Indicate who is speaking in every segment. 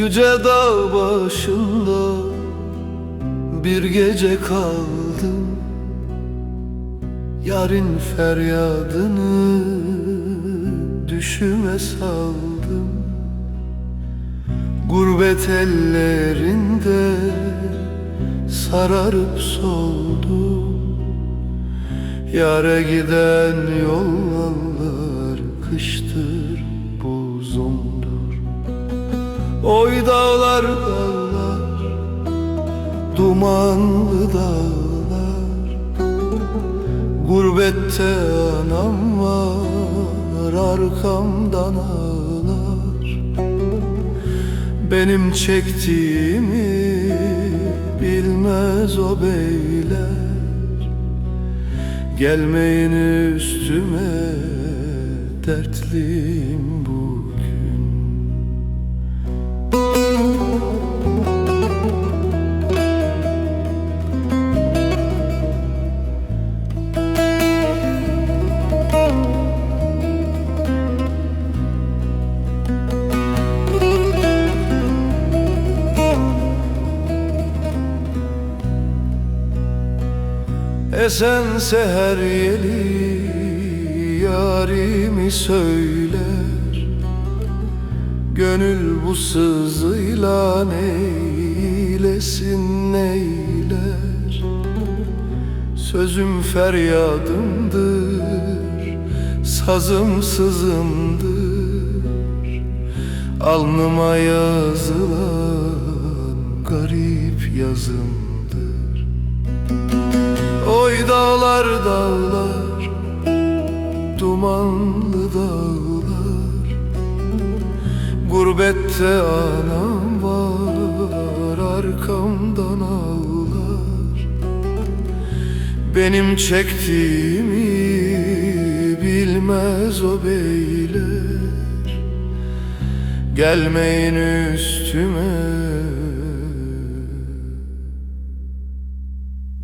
Speaker 1: Yüce dağ başında bir gece kaldım, yarın feryadını düşüme saldım. Gurbet ellerinde sararıp soldum. Yâre giden yollar kıştır buzumdur. Oy dağlar dağlar, dumanlı dağlar, gurbette anam var, arkamdan ağlar. Benim çektiğimi bilmez o beyler, gelmeyin üstüme, dertliyim bugün. Esen seher yeli yarimi söyler, gönül bu sızıyla neylesin neyler. Sözüm feryadımdır, sazım sızımdır, alnıma yazılan garip yazımdır. Oy dağlar dağlar, dumanlı dağlar, gurbette anam var, arkamdan ağlar. Benim çektiğimi bilmez o beyler, gelmeyin üstüme,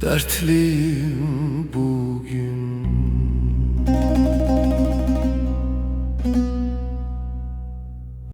Speaker 1: dertliyim bugün.